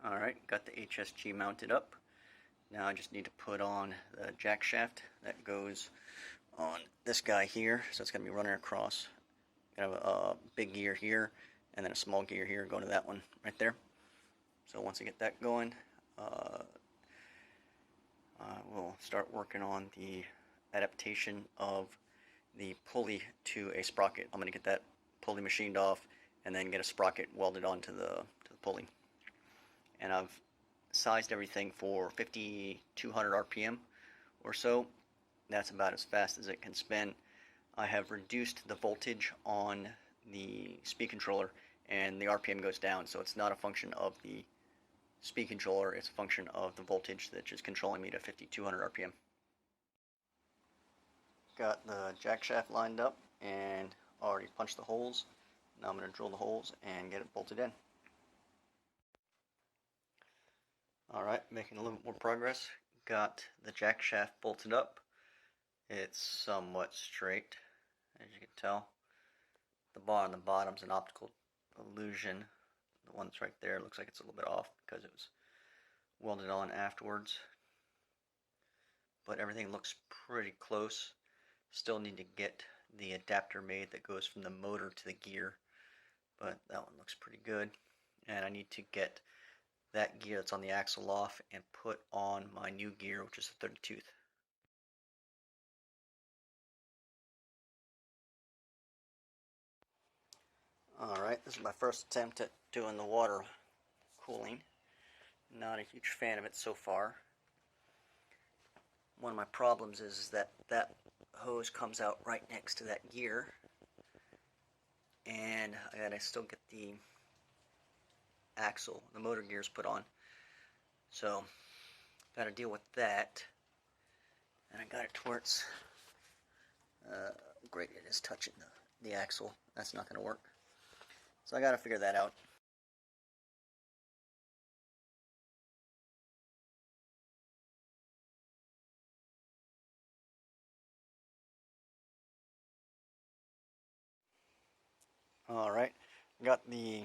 Alright, got the HSG mounted up. Now I just need to put on the jack shaft that goes on this guy here. So it's going to be running across. I have a big gear here and then a small gear here going to that one right there. So once I get that going, we'll start working on the adaptation of the pulley to a sprocket. I'm going to get that pulley machined off and then get a sprocket welded onto the pulley. And I've sized everything for 5200 RPM or so. That's about as fast as it can spin. I have reduced the voltage on the speed controller and the RPM goes down, so it's not a function of the speed controller, it's a function of the voltage that's just controlling me to 5200 RPM. Got the jack shaft lined up and already punched the holes. Now I'm going to drill the holes and get it bolted in. Alright, making a little more progress. Got the jack shaft bolted up. It's somewhat straight, as you can tell. The bar on the bottom is an optical illusion. The one that's right there looks like it's a little bit off because it was welded on afterwards. But everything looks pretty close. Still need to get the adapter made that goes from the motor to the gear. But that one looks pretty good. And I need to get that gear that's on the axle off and put on my new gear, which is the 30 tooth. Alright, this is my first attempt at doing the water cooling. Not a huge fan of it so far. One of my problems is that that hose comes out right next to that gear, and I gotta still get the axle, the motor gears put on. So, gotta deal with that. And I got it to where it's great, it is touching the axle. That's not gonna work. So I gotta figure that out. Alright, got the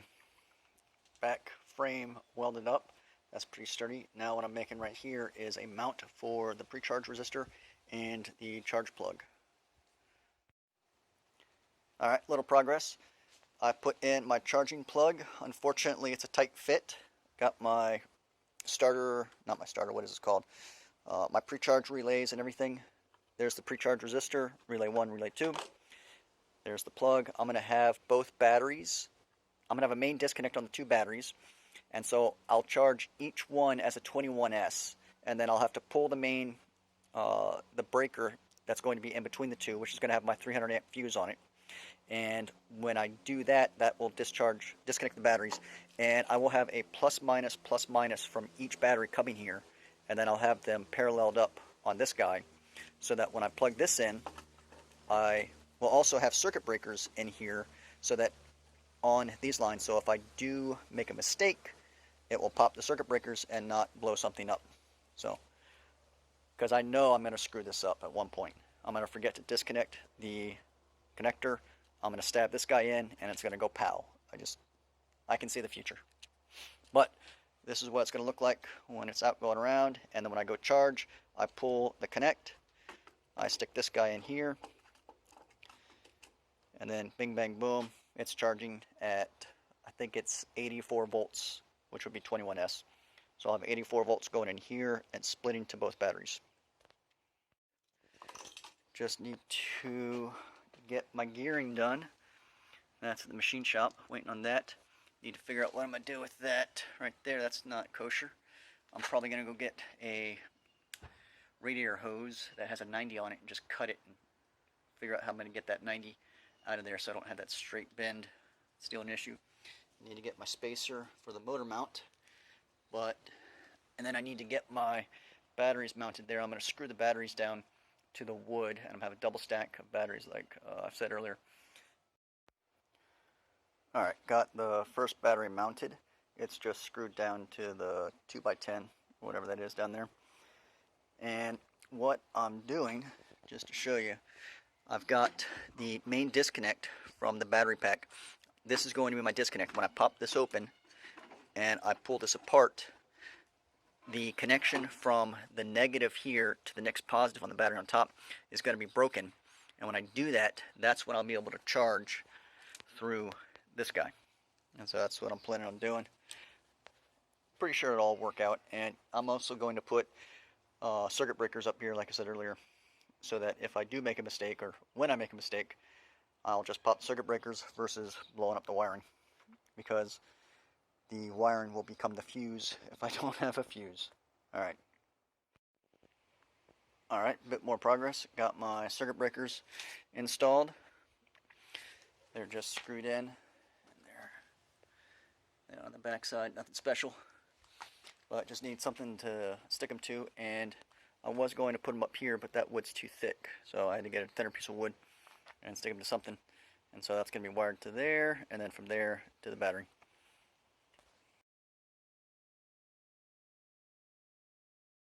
back frame welded up. That's pretty sturdy. Now what I'm making right here is a mount for the pre-charge resistor and the charge plug. Alright, little progress. I put in my charging plug. Unfortunately, it's a tight fit. Got my starter, not my starter, what is it called? My pre-charge relays and everything. There's the pre-charge resistor, relay 1, relay 2. There's the plug. I'm going to have both batteries. I'm going to have a main disconnect on the two batteries. And so I'll charge each one as a 21S. And then I'll have to pull the main, the breaker that's going to be in between the two, which is going to have my 300 amp fuse on it. And when I do that, that will disconnect the batteries. And I will have a plus minus from each battery coming here. And then I'll have them paralleled up on this guy. So that when I plug this in, I will also have circuit breakers in here so that on these lines, so if I do make a mistake, it will pop the circuit breakers and not blow something up. So, because I know I'm going to screw this up at one point. I'm going to forget to disconnect the connector. I'm going to stab this guy in and it's going to go pow. I can see the future. But this is what it's going to look like when it's out going around. And then when I go charge, I pull the connect. I stick this guy in here. And then bing bang boom, it's charging at, I think it's 84 volts, which would be 21S. So I'll have 84 volts going in here and splitting to both batteries. Just need to get my gearing done. That's at the machine shop, waiting on that. Need to figure out what I'm going to do with that right there. That's not kosher. I'm probably going to go get a radiator hose that has a 90 on it and just cut it and figure out how I'm going to get that 90 out of there so I don't have that straight bend. It's still an issue. I need to get my spacer for the motor mount, and then I need to get my batteries mounted there. I'm going to screw the batteries down to the wood, and I'm going to have a double stack of batteries like I've said earlier. Alright, got the first battery mounted. It's just screwed down to the 2x10, whatever that is down there. And what I'm doing, just to show you, I've got the main disconnect from the battery pack. This is going to be my disconnect. When I pop this open, and I pull this apart, the connection from the negative here to the next positive on the battery on top is going to be broken. And when I do that, that's when I'll be able to charge through this guy. And so that's what I'm planning on doing. Pretty sure it'll all work out. And I'm also going to put circuit breakers up here, like I said earlier, so that if I do make a mistake, or when I make a mistake, I'll just pop circuit breakers versus blowing up the wiring, because the wiring will become the fuse if I don't have a fuse. Alright, a bit more progress. Got my circuit breakers installed. They're just screwed in, and they're on the back side, nothing special, but just need something to stick them to. And I was going to put them up here, but that wood's too thick, so I had to get a thinner piece of wood and stick them to something. And so that's going to be wired to there, and then from there to the battery.